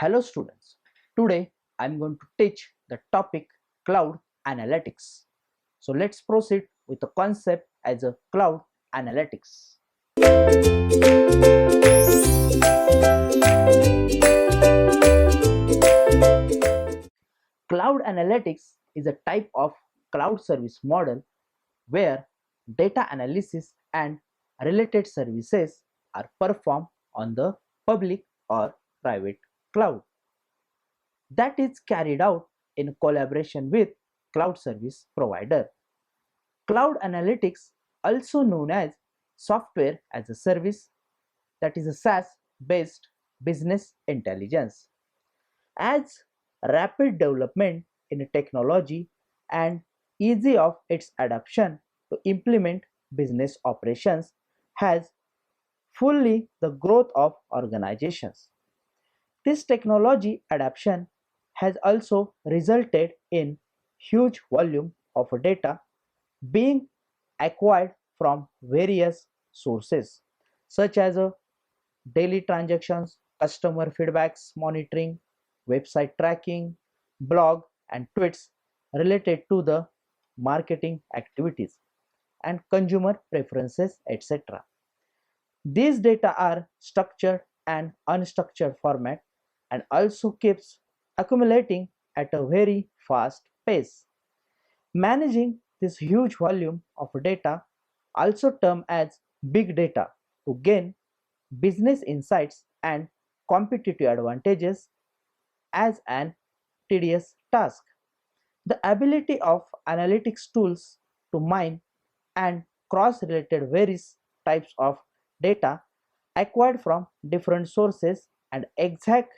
Hello students, today I am going to teach the topic cloud analytics. So let's proceed with the concept as a cloud analytics. Cloud analytics is a type of cloud service model where data analysis and related services are performed on the public or private cloud. That is carried out in collaboration with cloud service provider. Cloud analytics, also known as software as a service, that is a SaaS based business intelligence, as rapid development in technology and easy of its adoption to implement business operations has fully the growth of organizations. This technology adoption has also resulted in huge volume of data being acquired from various sources such as daily transactions, customer feedbacks monitoring, website tracking, blog and tweets related to the marketing activities and consumer preferences, etc. These data are structured and unstructured format and also keeps accumulating at a very fast pace. Managing this huge volume of data, also termed as big data, to gain business insights and competitive advantages as an tedious task. The ability of analytics tools to mine and cross-related various types of data acquired from different sources and exact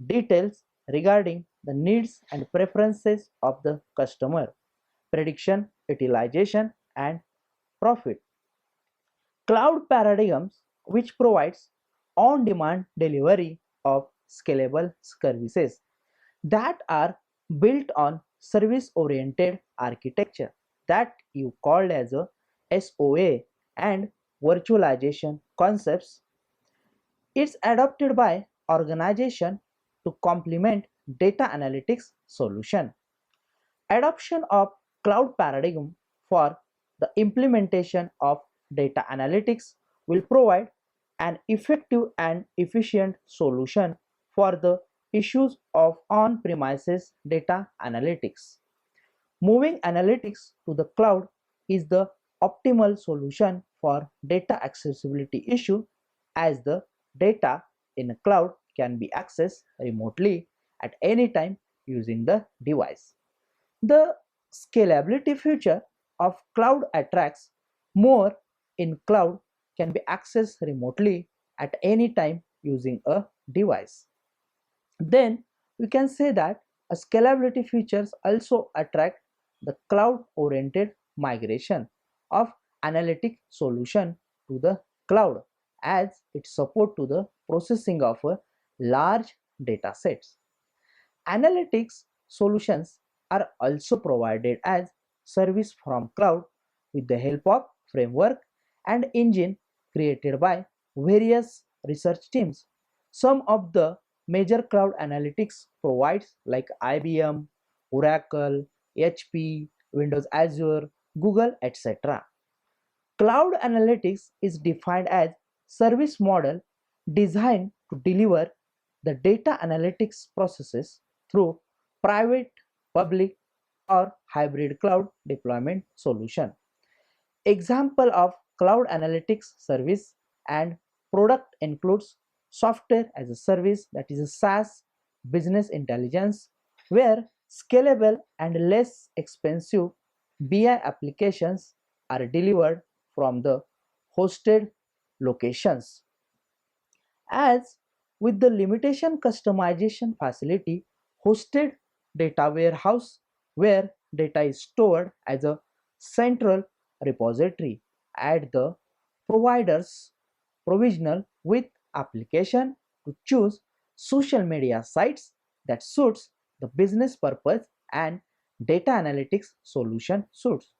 details regarding the needs and preferences of the customer, prediction, utilization, and profit. Cloud paradigms, which provides on-demand delivery of scalable services that are built on service-oriented architecture that you called as a SOA and virtualization concepts. It's adopted by organization to complement data analytics solution. Adoption of cloud paradigm for the implementation of data analytics will provide an effective and efficient solution for the issues of on-premises data analytics. Moving analytics to the cloud is the optimal solution for data accessibility issue, as the data in a cloud can be accessed remotely at any time using the device. The scalability feature of cloud attracts more in cloud can be accessed remotely at any time using a device. Then we can say that a scalability features also attract the cloud oriented migration of analytic solution to the cloud, as it support to the processing of large data sets. Analytics solutions are also provided as service from cloud with the help of framework and engine created by various research teams. Some of the major cloud analytics provides like IBM, Oracle, HP, Windows Azure, Google, etc. Cloud analytics is defined as service model designed to deliver the data analytics processes through private, public, or hybrid cloud deployment solution. Example of cloud analytics service and product includes software as a service, that is a SaaS business intelligence, where scalable and less expensive BI applications are delivered from the hosted locations. As with the limitation customization facility, hosted data warehouse where data is stored as a central repository at the provider's provisional with application to choose social media sites that suits the business purpose and data analytics solution suits.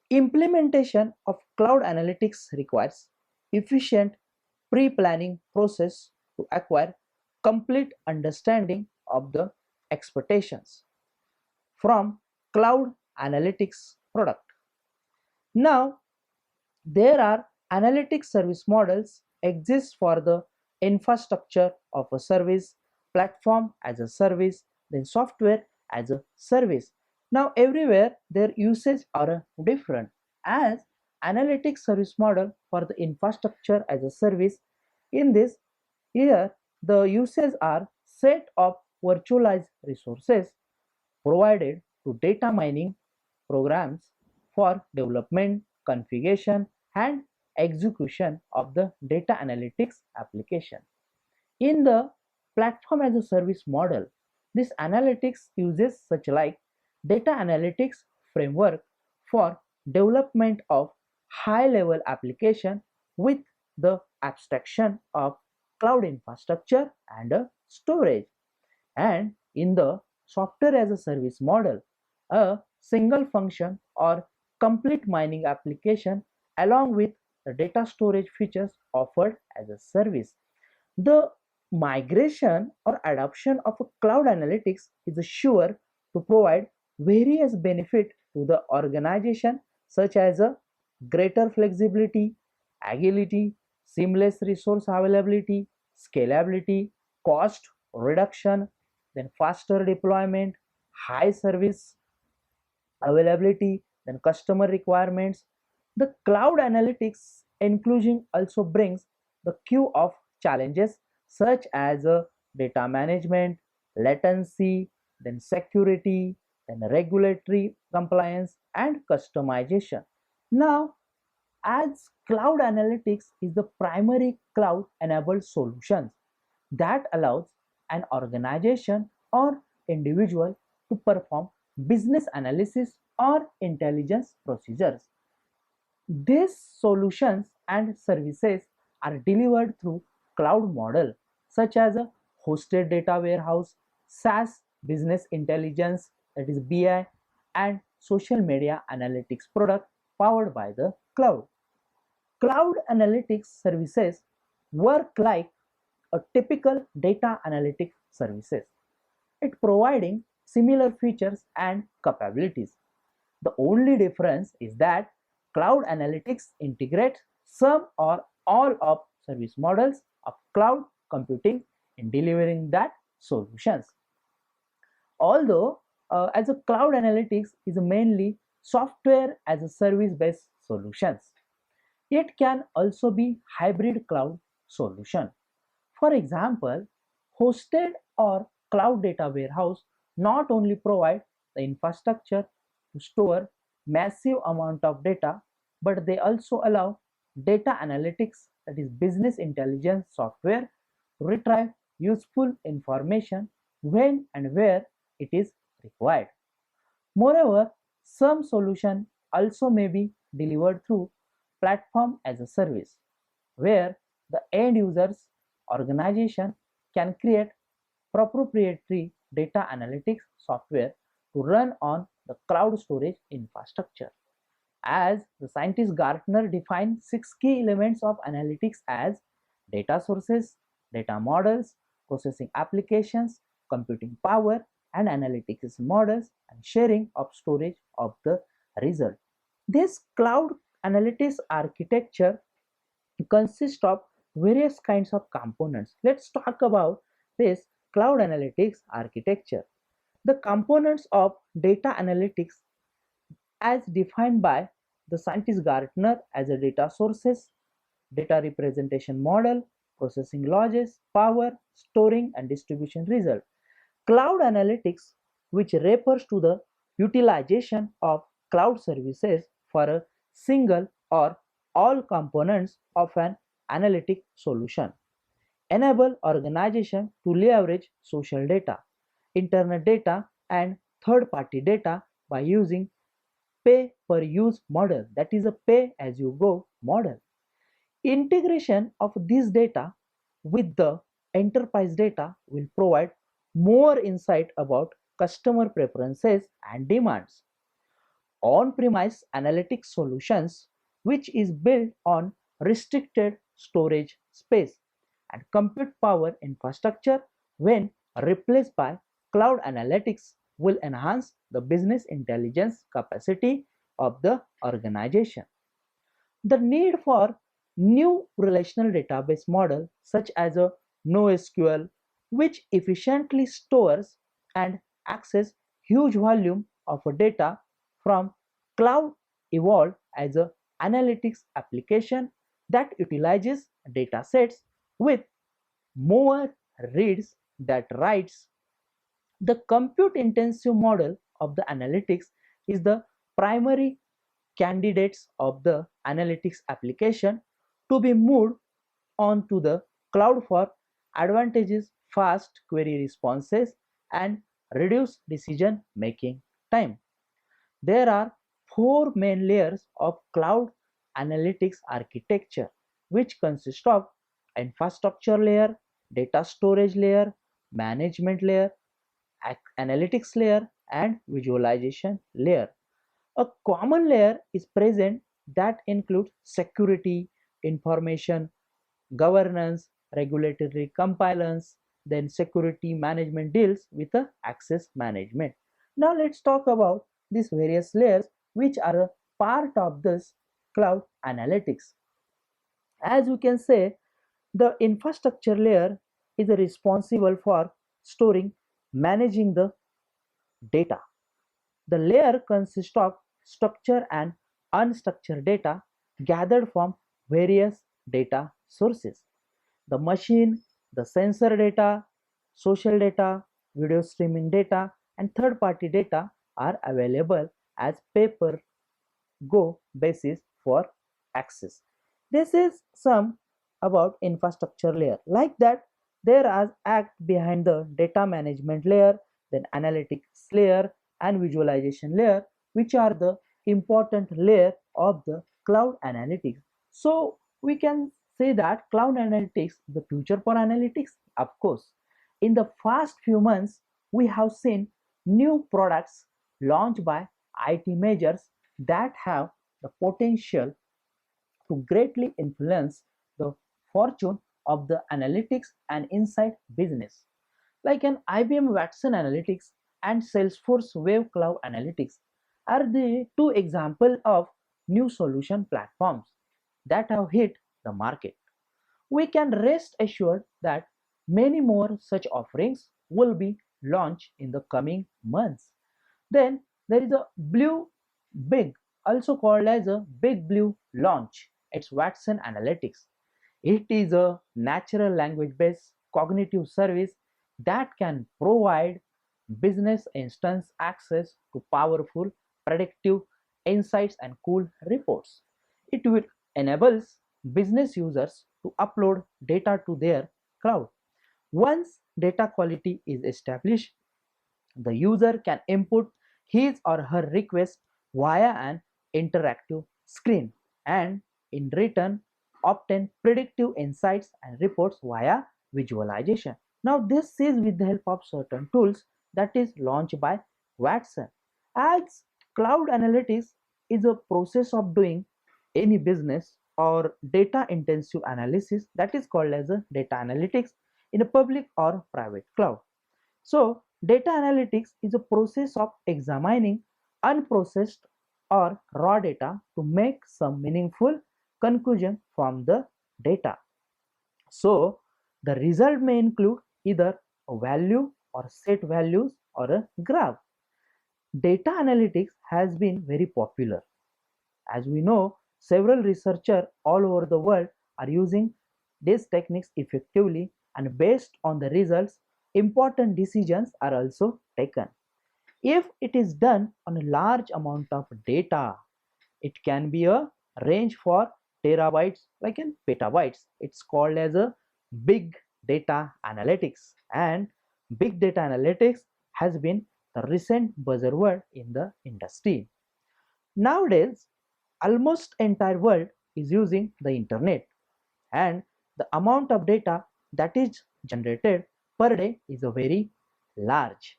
Implementation of cloud analytics requires efficient pre-planning process to acquire complete understanding of the expectations from cloud analytics product. Now, there are analytics service models exist for the infrastructure of a service, platform as a service, then software as a service. Now everywhere their uses are different, as analytics service model for the infrastructure as a service. In this, here the uses are set of virtualized resources provided to data mining programs for development, configuration, and execution of the data analytics application. In the platform as a service model, this analytics uses such like data analytics framework for development of high level application with the abstraction of cloud infrastructure and storage. And in the software as a service model, a single function or complete mining application along with the data storage features offered as a service. The migration or adoption of a cloud analytics is sure to provide various benefits to the organization, such as a greater flexibility, agility, seamless resource availability, scalability, cost reduction, then faster deployment, high service availability, then customer requirements. The cloud analytics inclusion also brings the queue of challenges such as data management, latency, then security, then regulatory compliance and customization. Now, as cloud analytics is the primary cloud enabled solutions that allows an organization or individual to perform business analysis or intelligence procedures. These solutions and services are delivered through cloud model such as a hosted data warehouse, SaaS business intelligence, that is BI, and social media analytics product powered by the cloud. Cloud analytics services work like a typical data analytics services. It providing similar features and capabilities. The only difference is that cloud analytics integrates some or all of service models of cloud computing in delivering that solutions. Although as a cloud analytics is mainly software as a service based solutions, it can also be hybrid cloud solution. For example, hosted or cloud data warehouse not only provide the infrastructure to store massive amount of data, but they also allow data analytics, that is business intelligence software, to retrieve useful information when and where it is required. Moreover, some solution also may be delivered through platform as a service, where the end users organization can create proprietary data analytics software to run on the cloud storage infrastructure. As the scientist Gartner defined six key elements of analytics as data sources, data models, processing applications, computing power, and analytics models, and sharing of storage of the result. This cloud analytics architecture consists of various kinds of components. Let's talk about this cloud analytics architecture. The components of data analytics as defined by the scientist Gartner as a data sources, data representation model, processing logics, power, storing and distribution result. Cloud analytics, which refers to the utilization of cloud services for a single or all components of an analytic solution, enable organization to leverage social data, internet data and third-party data by using pay per use model, that is a pay as you go model. Integration of this data with the enterprise data will provide more insight about customer preferences and demands. On-premise analytics solutions, which is built on restricted storage space and compute power infrastructure, when replaced by cloud analytics, will enhance the business intelligence capacity of the organization. The need for new relational database model such as a NoSQL, which efficiently stores and access huge volume of data from cloud, evolved as a analytics application that utilizes data sets with more reads that writes. The compute intensive model of the analytics is the primary candidates of the analytics application to be moved on to the cloud for advantages, fast query responses, and reduced decision making time. There are four main layers of cloud analytics architecture, which consist of infrastructure layer, data storage layer, management layer, analytics layer, and visualization layer. A common layer is present that includes security, information, governance, regulatory compliance, then security management deals with the access management. Now let's talk about these various layers which are a part of this cloud analytics. As we can say, the infrastructure layer is responsible for storing, managing the data. The layer consists of structured and unstructured data gathered from various data sources. The machine, the sensor data, social data, video streaming data, and third party data are available as paper go basis for access. This is some about infrastructure layer. Like that, there are act behind the data management layer, then analytics layer and visualization layer, which are the important layer of the cloud analytics. So we can say that cloud analytics is the future for analytics. Of course, in the past few months, we have seen new products launched by IT majors that have the potential to greatly influence the fortune of the analytics and insight business, like an IBM Watson Analytics and Salesforce Wave Cloud Analytics are the two examples of new solution platforms that have hit the market. We can rest assured that many more such offerings will be launched in the coming months. Then there is a Blue Big, also called as a Big Blue launch. It's Watson Analytics. It is a natural language based cognitive service that can provide business instance access to powerful predictive insights and cool reports. It will enables business users to upload data to their cloud. Once data quality is established, the user can input his or her request via an interactive screen and in return obtain predictive insights and reports via visualization. Now this is with the help of certain tools that is launched by Watson. As cloud analytics is a process of doing any business or data intensive analysis that is called as a data analytics in a public or private cloud. So, data analytics is a process of examining unprocessed or raw data to make some meaningful conclusion from the data. So, the result may include either a value or set values or a graph. Data analytics has been very popular. As we know, several researchers all over the world are using these techniques effectively, and based on the results, important decisions are also taken. If it is done on a large amount of data, it can be a range for terabytes like in petabytes. It's called as a big data analytics, and big data analytics has been the recent buzzword in the industry. Nowadays, almost entire world is using the internet, and the amount of data that is generated per day is a very large.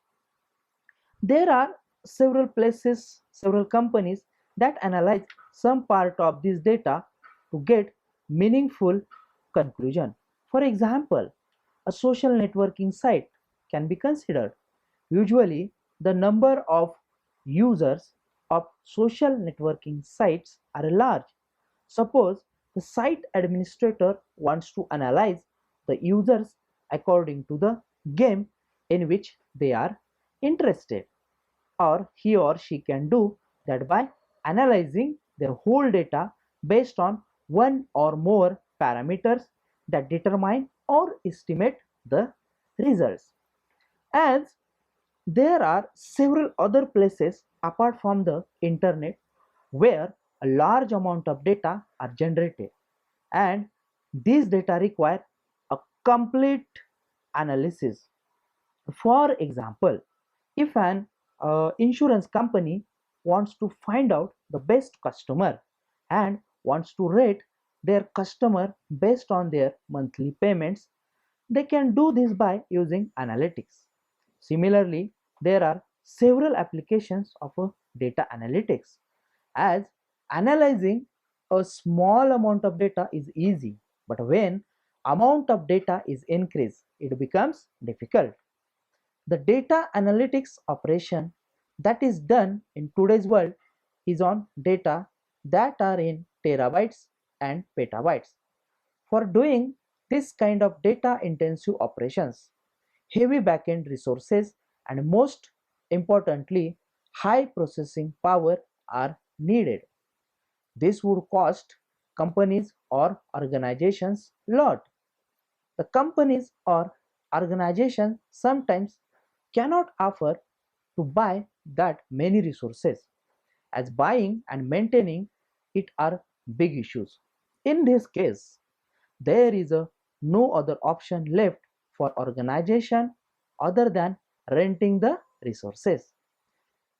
There are several places, several companies that analyze some part of this data to get meaningful conclusion. For example, a social networking site can be considered. Usually, the number of users of social networking sites are large. Suppose the site administrator wants to analyze the users according to the game in which they are interested, or he or she can do that by analyzing their whole data based on one or more parameters that determine or estimate the results. As there are several other places apart from the internet where a large amount of data are generated, and these data require a complete analysis. For example, if an insurance company wants to find out the best customer and wants to rate their customer based on their monthly payments, they can do this by using analytics. Similarly, there are several applications of data analytics, as analyzing a small amount of data is easy, but when amount of data is increased, it becomes difficult. The data analytics operation that is done in today's world is on data that are in terabytes and petabytes. For doing this kind of data intensive operations, heavy backend resources and most importantly, high processing power are needed. This would cost companies or organizations a lot. The companies or organizations sometimes cannot afford to buy that many resources, as buying and maintaining it are big issues. In this case, there is no other option left for organization other than renting the resources.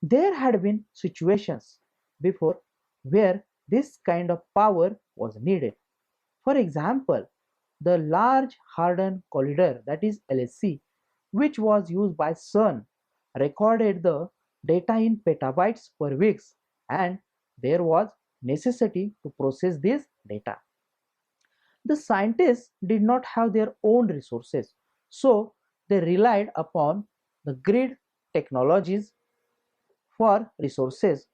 There had been situations before where this kind of power was needed. For example, the Large Hadron Collider, that is LHC, which was used by Sun, recorded the data in petabytes per week, and there was necessity to process this data. The scientists did not have their own resources, so they relied upon the grid technologies for resources.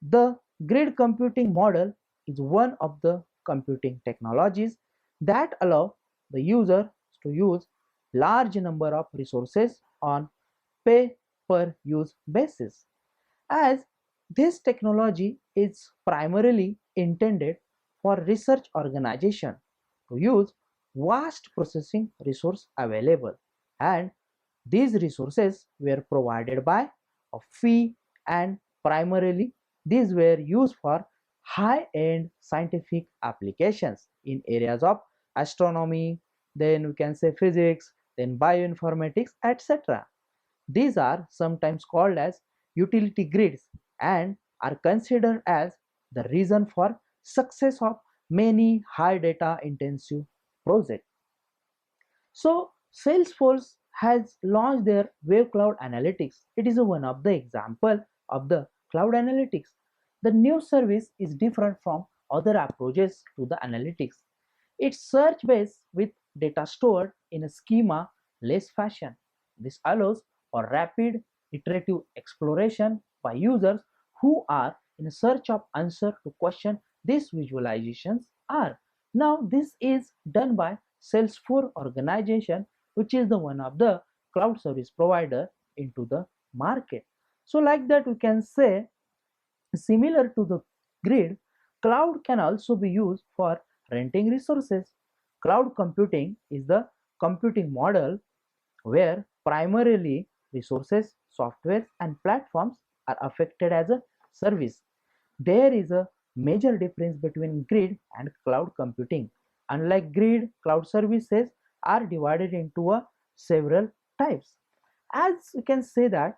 The grid computing model is one of the computing technologies that allow the user to use large number of resources on pay per use basis. As this technology is primarily intended for research organization to use vast processing resource available, and these resources were provided by a fee, and primarily these were used for high-end scientific applications in areas of astronomy, then we can say physics, then bioinformatics, etc. These are sometimes called as utility grids and are considered as the reason for success of many high data intensive projects. So Salesforce has launched their Wave Cloud Analytics. It is one of the example of the cloud analytics. The new service is different from other approaches to the analytics. It's search based with data stored in a schema less fashion. This allows for rapid iterative exploration by users who are in search of answer to question these visualizations are. Now this is done by Salesforce organization, which is the one of the cloud service provider into the market. So like that we can say, similar to the grid, cloud can also be used for renting resources. Cloud computing is the computing model where primarily resources, software, and platforms are affected as a service. There is a major difference between grid and cloud computing. Unlike grid, cloud services are divided into several types. As you can say that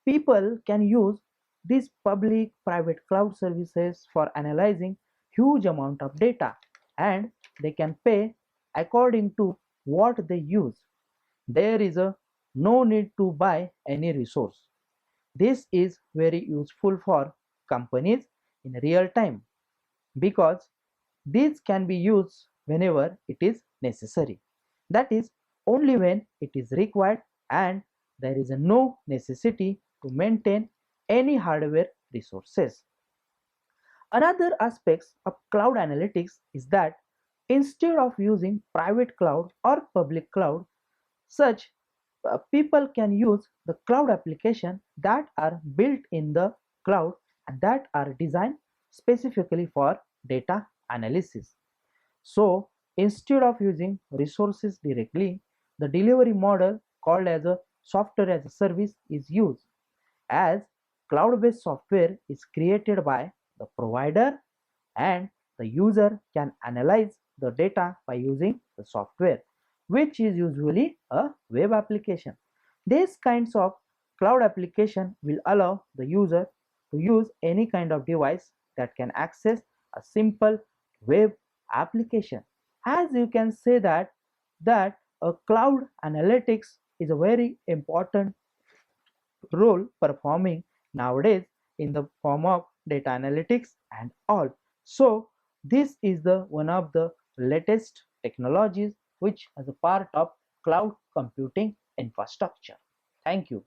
people can use these public private cloud services for analyzing huge amount of data, and they can pay according to what they use. There is no need to buy any resource. This is very useful for companies in real time because these can be used whenever it is necessary. That is, only when it is required and there is no necessity to maintain any hardware resources. Another aspect of cloud analytics is that instead of using private cloud or public cloud, such people can use the cloud application that are built in the cloud and that are designed specifically for data analysis. So instead of using resources directly, the delivery model called as a software as a service is used, as cloud-based software is created by the provider and the user can analyze the data by using the software, which is usually a web application. These kinds of cloud application will allow the user to use any kind of device that can access a simple web application. As you can say that a cloud analytics is a very important role performing nowadays in the form of data analytics and all. So this is the one of the latest technologies which as a part of cloud computing infrastructure. Thank you.